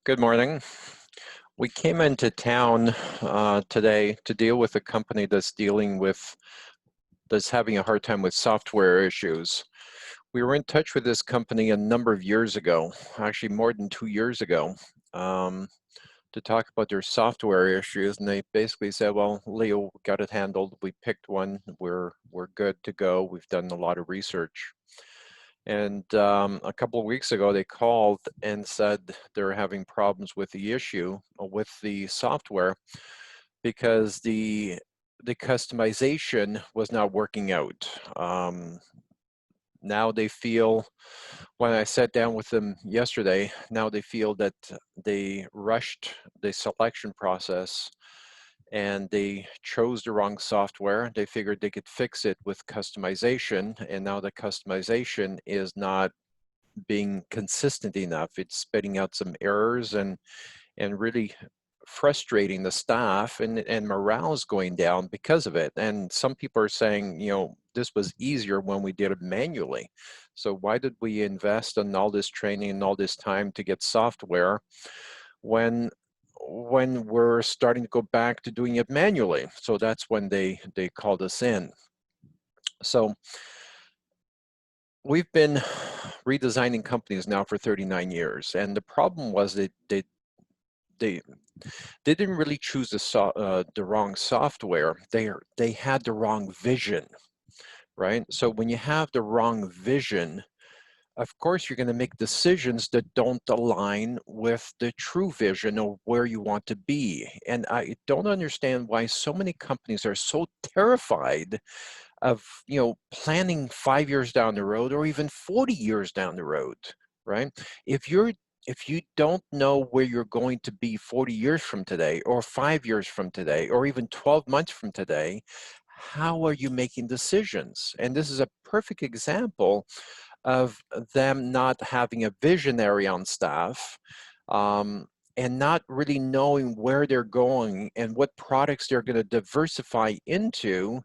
Good morning. We came into town today to deal with a company that's having a hard time with software issues. We were in touch with this company a number of years ago, actually more than 2 years ago, um, to talk about their software issues, and they basically said, "Well, Leo, got it handled. We picked one. We're good to go. We've done a lot of research." And a couple of weeks ago, they called and said they're having problems with the issue with the software because the customization was not working out. Now they feel, when I sat down with them yesterday, now they feel that they rushed the selection process and they chose the wrong software. They figured they could fix it with customization, and now the customization is not being consistent enough. It's spitting out some errors and really frustrating the staff, and morale is going down because of it. And some people are saying, this was easier when we did it manually. So why did we invest in all this training and all this time to get software when we're starting to go back to doing it manually? So that's when they called us in. So we've been redesigning companies now for 39 years, and the problem was that they didn't really choose the wrong software. They had the wrong vision, right? So when you have the wrong vision, of course you're going to make decisions that don't align with the true vision of where you want to be. And I don't understand why so many companies are so terrified of planning 5 years down the road or even 40 years down the road, right? If you don't know where you're going to be 40 years from today, or 5 years from today, or even 12 months from today, how are you making decisions? And this is a perfect example of them not having a visionary on staff, and not really knowing where they're going and what products they're going to diversify into.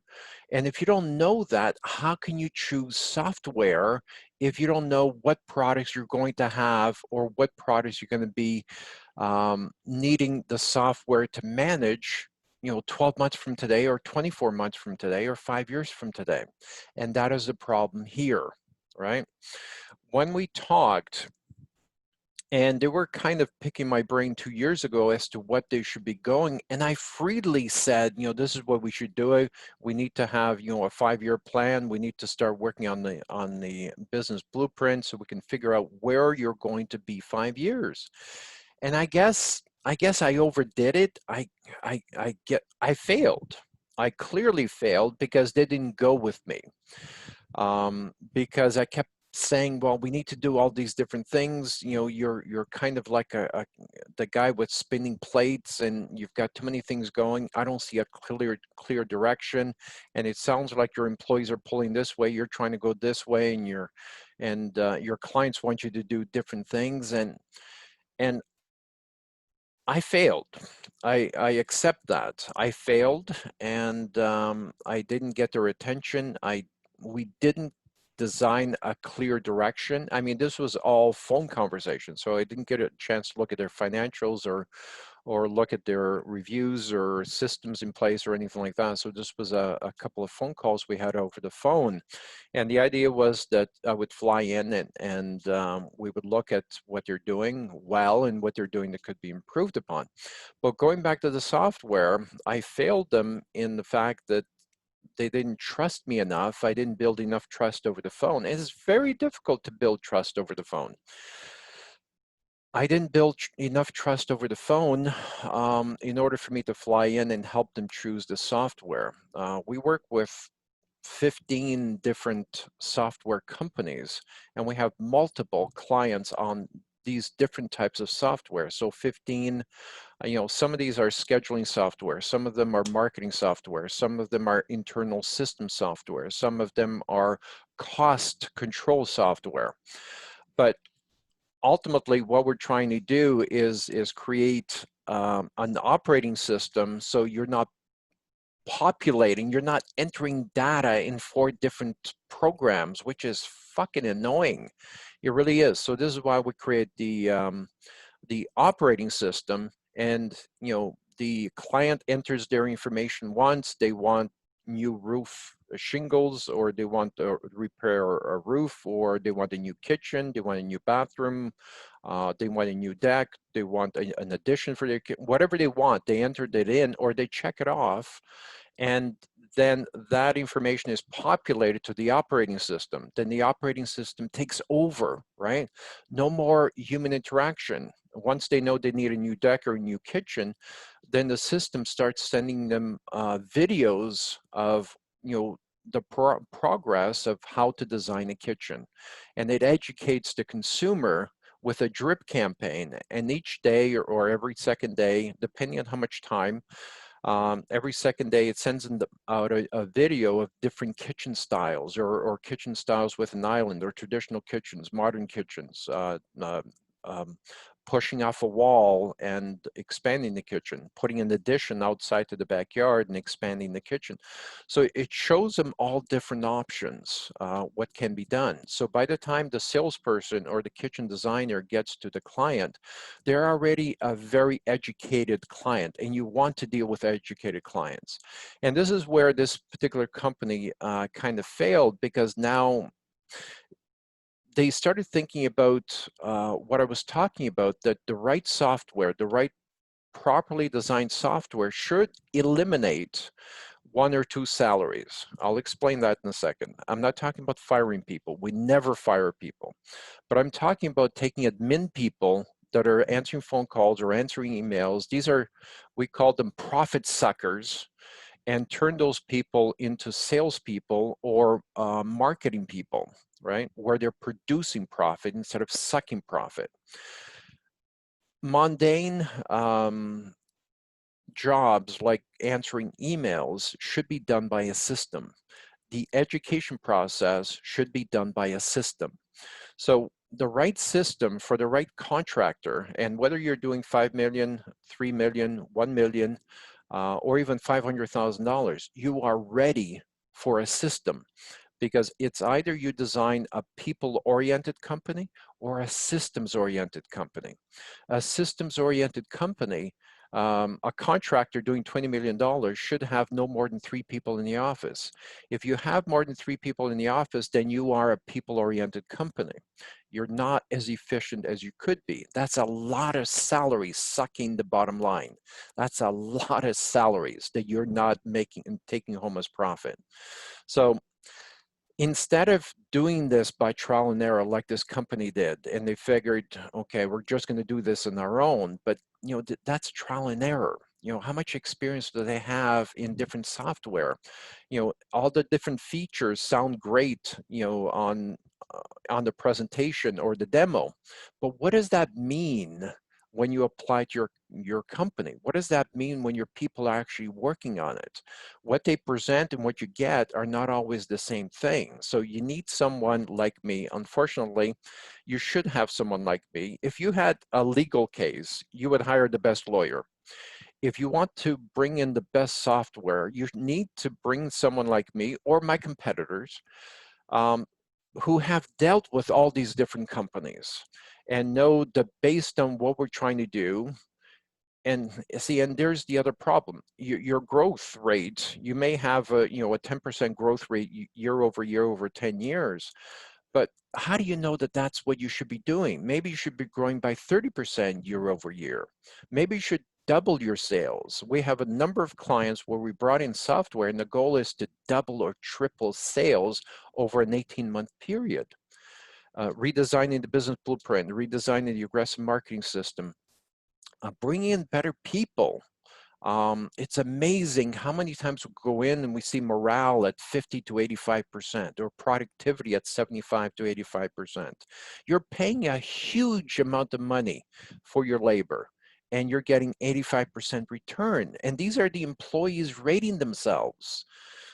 And if you don't know that, how can you choose software if you don't know what products you're going to have or what products you're going to be needing the software to manage 12 months from today, or 24 months from today, or 5 years from today? And that is the problem here, right? When we talked, and they were kind of picking my brain 2 years ago as to what they should be going, and I freely said, this is what we should do. We need to have, a 5-year plan. We need to start working on the business blueprint so we can figure out where you're going to be 5 years. And I guess I overdid it. I failed. I clearly failed because they didn't go with me. Because I kept saying, well, we need to do all these different things. You're kind of like the guy with spinning plates, and you've got too many things going. I don't see a clear direction, and it sounds like your employees are pulling this way. You're trying to go this way, and your clients want you to do different things, and I failed. I accept that. I failed, and I didn't get their attention. We didn't design a clear direction. I mean, this was all phone conversation, so I didn't get a chance to look at their financials or look at their reviews or systems in place or anything like that. So this was a couple of phone calls we had over the phone. And the idea was that I would fly in and we would look at what they're doing well and what they're doing that could be improved upon. But going back to the software, I failed them in the fact that they didn't trust me enough. I didn't build enough trust over the phone. It's very difficult to build trust over the phone. I didn't build enough trust over the phone in order for me to fly in and help them choose the software. We work with 15 different software companies, and we have multiple clients on these different types of software. So 15, some of these are scheduling software, some of them are marketing software, some of them are internal system software, some of them are cost control software. But ultimately, what we're trying to do is create an operating system so you're not populating, you're not entering data in 4 different programs, which is fucking annoying. It really is. So this is why we create the the operating system, and the client enters their information once. They want new roof shingles, or they want to repair a roof, or they want a new kitchen, they want a new bathroom, they want a new deck, they want an addition for their whatever they want. They entered it in, or they check it off, and then that information is populated to the operating system. Then the operating system takes over, right? No more human interaction. Once they know they need a new deck or a new kitchen, then the system starts sending them videos of the progress of how to design a kitchen, and it educates the consumer with a drip campaign. And each day, or every second day, depending on how much time, every second day it sends out a video of different kitchen styles, or kitchen styles with an island, or traditional kitchens, modern kitchens, um, pushing off a wall and expanding the kitchen, putting an addition outside to the backyard and expanding the kitchen. So it shows them all different options, what can be done. So by the time the salesperson or the kitchen designer gets to the client, they're already a very educated client, and you want to deal with educated clients. And this is where this particular company kind of failed, because now they started thinking about what I was talking about, that the right software, the right properly designed software should eliminate one or two salaries. I'll explain that in a second. I'm not talking about firing people. We never fire people. But I'm talking about taking admin people that are answering phone calls or answering emails. These are, we call them profit suckers, and turn those people into salespeople or marketing people, right? Where they're producing profit instead of sucking profit. Mundane jobs like answering emails should be done by a system. The education process should be done by a system. So the right system for the right contractor, and whether you're doing 5 million, 3 million, 1 million, or even $500,000, you are ready for a system, because it's either you design a people-oriented company or a systems-oriented company. A systems-oriented company, a contractor doing $20 million should have no more than 3 people in the office. If you have more than 3 people in the office, then you are a people-oriented company. You're not as efficient as you could be. That's a lot of salaries sucking the bottom line. That's a lot of salaries that you're not making and taking home as profit. So instead of doing this by trial and error like this company did, and they figured, okay, we're just going to do this on our own, but that's trial and error. How much experience do they have in different software? All the different features sound great, on the presentation or the demo, but what does that mean when you apply to your company? What does that mean when your people are actually working on it? What they present and what you get are not always the same thing. So you need someone like me. Unfortunately, you should have someone like me. If you had a legal case, you would hire the best lawyer. If you want to bring in the best software, you need to bring someone like me or my competitors, who have dealt with all these different companies and know that based on what we're trying to do. And see, and there's the other problem. Your growth rate, you may have a 10% growth rate year over year over 10 years, but how do you know that that's what you should be doing? Maybe you should be growing by 30% year over year. Maybe you should double your sales. We have a number of clients where we brought in software, and the goal is to double or triple sales over an 18-month period. Redesigning the business blueprint, redesigning the aggressive marketing system, bringing in better people. It's amazing how many times we go in and we see morale at 50 to 85% or productivity at 75 to 85%. You're paying a huge amount of money for your labor, and you're getting 85% return. And these are the employees rating themselves.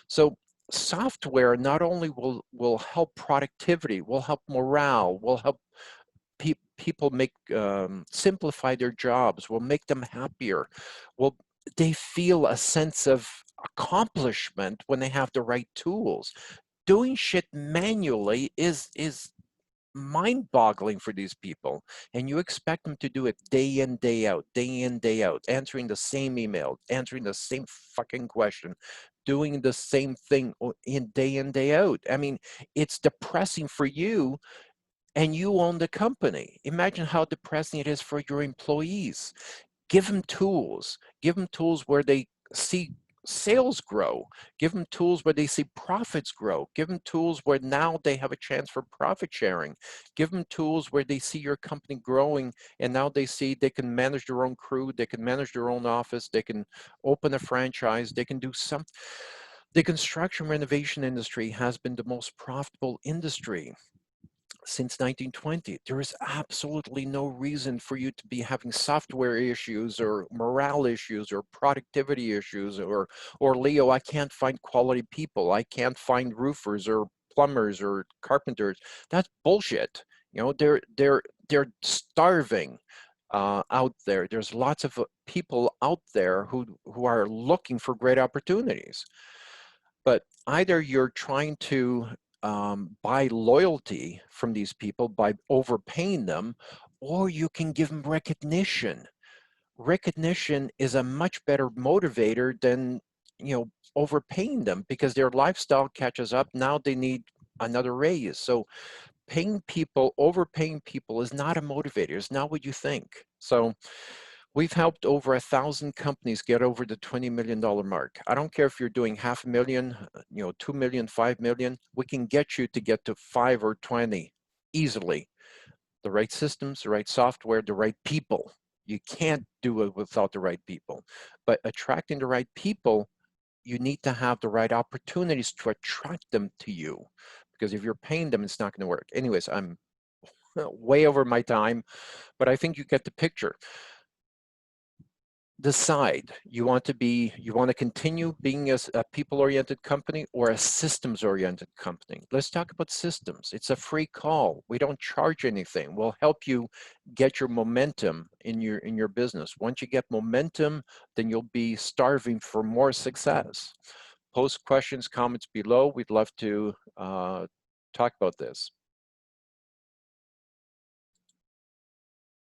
So software not only will help productivity, will help morale, will help people simplify their jobs, will make them happier, they feel a sense of accomplishment when they have the right tools. Doing shit manually is mind-boggling for these people. And you expect them to do it day in, day out, day in, day out, answering the same email, answering the same fucking question, doing the same thing in, day out. I mean, it's depressing for you, and you own the company. Imagine how depressing it is for your employees. Give them tools. Give them tools where they see sales grow. Give them tools where they see profits grow. Give them tools where now they have a chance for profit sharing. Give them tools where they see your company growing, and now they see they can manage their own crew, they can manage their own office, they can open a franchise, they can do something. The construction renovation industry has been the most profitable industry since 1920. There is absolutely no reason for you to be having software issues or morale issues or productivity issues, or Leo, I can't find quality people. I can't find roofers or plumbers or carpenters. That's bullshit. You know, they're starving out there. There's lots of people out there who are looking for great opportunities. But either you're trying to buy loyalty from these people by overpaying them, or you can give them recognition. Recognition is a much better motivator than, overpaying them, because their lifestyle catches up. Now they need another raise. So overpaying people is not a motivator. It's not what you think. So we've helped over 1,000 companies get over the $20 million mark. I don't care if you're doing 500,000, 2 million, 5 million, we can get you to get to 5 or 20 easily. The right systems, the right software, the right people. You can't do it without the right people. But attracting the right people, you need to have the right opportunities to attract them to you. Because if you're paying them, it's not going to work. Anyways, I'm way over my time, but I think you get the picture. Decide, you want to continue being a people-oriented company or a systems-oriented company. Let's talk about systems. It's a free call. We don't charge anything. We'll help you get your momentum in your business. Once you get momentum, then you'll be starving for more success. Post questions, comments below. We'd love to talk about this.